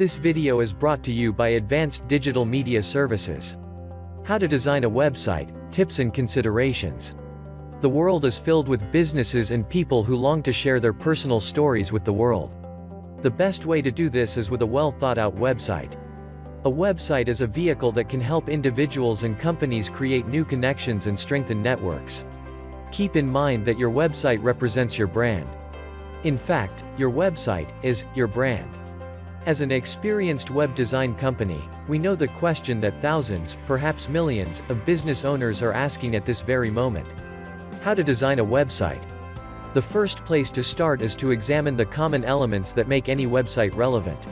This video is brought to you by Advanced Digital Media Services. How to design a website, tips and considerations. The world is filled with businesses and people who long to share their personal stories with the world. The best way to do this is with a well-thought-out website. A website is a vehicle that can help individuals and companies create new connections and strengthen networks. Keep in mind that your website represents your brand. In fact, your website is your brand. As an experienced web design company, we know the question that thousands, perhaps millions, of business owners are asking at this very moment. How to design a website? The first place to start is to examine the common elements that make any website relevant.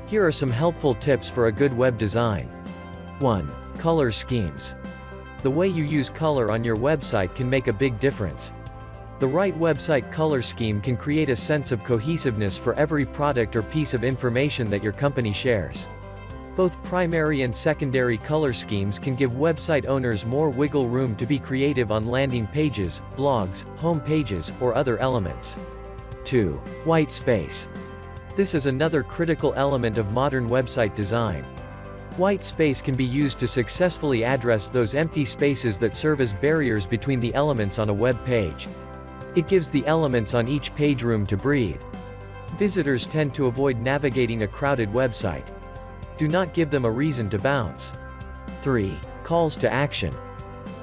Here are some helpful tips for a good web design. 1. Color schemes. The way you use color on your website can make a big difference. The right website color scheme can create a sense of cohesiveness for every product or piece of information that your company shares. Both primary and secondary color schemes can give website owners more wiggle room to be creative on landing pages, blogs, home pages, or other elements. 2. White space. This is another critical element of modern website design. White space can be used to successfully address those empty spaces that serve as barriers between the elements on a web page. It gives the elements on each page room to breathe. Visitors tend to avoid navigating a crowded website. Do not give them a reason to bounce. 3. Calls to action.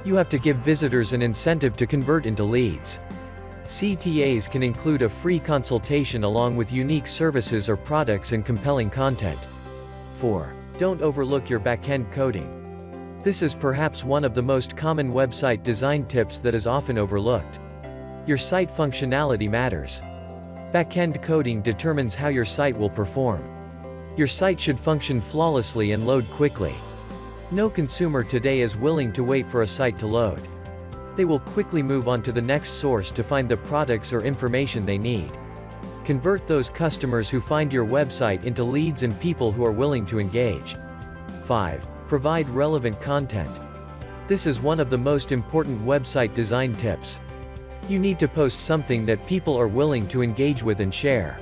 You have to give visitors an incentive to convert into leads. CTAs can include a free consultation along with unique services or products and compelling content. 4. Don't overlook your backend coding. This is perhaps one of the most common website design tips that is often overlooked. Your site functionality matters. Backend coding determines how your site will perform. Your site should function flawlessly and load quickly. No consumer today is willing to wait for a site to load. They will quickly move on to the next source to find the products or information they need. Convert those customers who find your website into leads and people who are willing to engage. 5. Provide relevant content. This is one of the most important website design tips. You need to post something that people are willing to engage with and share.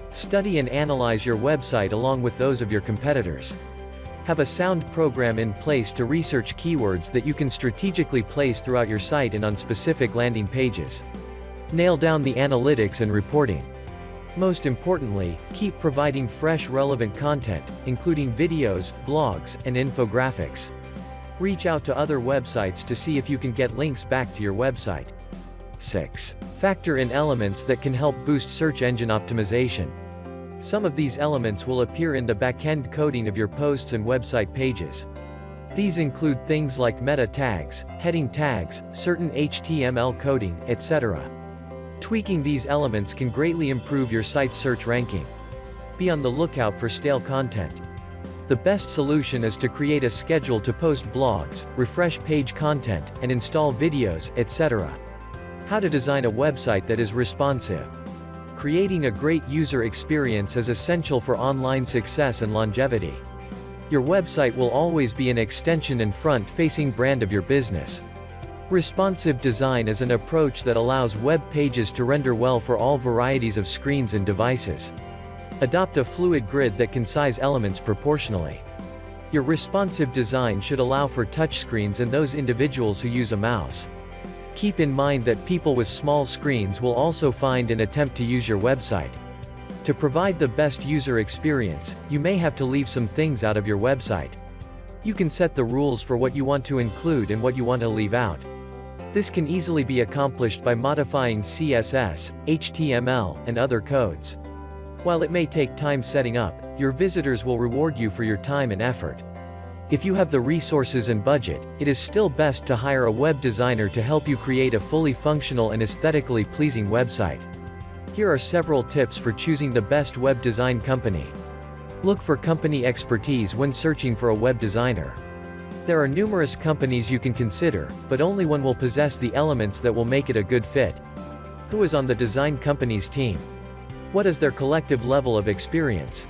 Study and analyze your website along with those of your competitors. Have a sound program in place to research keywords that you can strategically place throughout your site and on specific landing pages. Nail down the analytics and reporting. Most importantly, keep providing fresh, relevant content, including videos, blogs, and infographics. Reach out to other websites to see if you can get links back to your website. 6. Factor in elements that can help boost search engine optimization. Some of these elements will appear in the backend coding of your posts and website pages. These include things like meta tags, heading tags, certain HTML coding, etc. Tweaking these elements can greatly improve your site's search ranking. Be on the lookout for stale content. The best solution is to create a schedule to post blogs, refresh page content, and install videos, etc. How to design a website that is responsive. Creating a great user experience is essential for online success and longevity. Your website will always be an extension and front-facing brand of your business. Responsive design is an approach that allows web pages to render well for all varieties of screens and devices. Adopt a fluid grid that can size elements proportionally. Your responsive design should allow for touchscreens and those individuals who use a mouse. Keep in mind that people with small screens will also find and attempt to use your website. To provide the best user experience, you may have to leave some things out of your website. You can set the rules for what you want to include and what you want to leave out. This can easily be accomplished by modifying CSS, HTML, and other codes. While it may take time setting up, your visitors will reward you for your time and effort. If you have the resources and budget, it is still best to hire a web designer to help you create a fully functional and aesthetically pleasing website. Here are several tips for choosing the best web design company. Look for company expertise when searching for a web designer. There are numerous companies you can consider, but only one will possess the elements that will make it a good fit. Who is on the design company's team? What is their collective level of experience?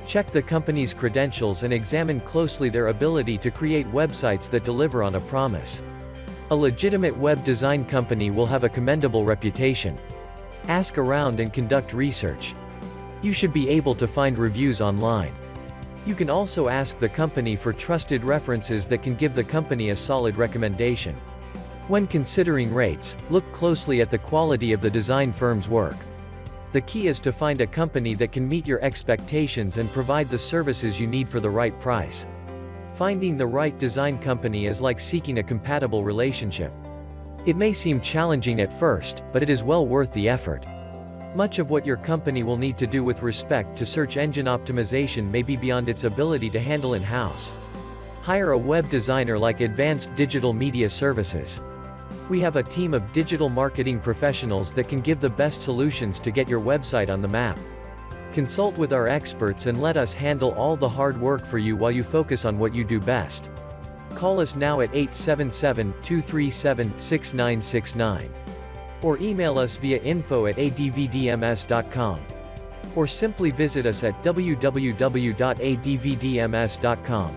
Check the company's credentials and examine closely their ability to create websites that deliver on a promise. A legitimate web design company will have a commendable reputation. Ask around and conduct research. You should be able to find reviews online. You can also ask the company for trusted references that can give the company a solid recommendation. When considering rates, look closely at the quality of the design firm's work. The key is to find a company that can meet your expectations and provide the services you need for the right price. Finding the right design company is like seeking a compatible relationship. It may seem challenging at first, but it is well worth the effort. Much of what your company will need to do with respect to search engine optimization may be beyond its ability to handle in-house. Hire a web designer like Advanced Digital Media Services. We have a team of digital marketing professionals that can give the best solutions to get your website on the map. Consult with our experts and let us handle all the hard work for you while you focus on what you do best. Call us now at 877-237-6969. Or email us via info@advdms.com. Or simply visit us at www.advdms.com.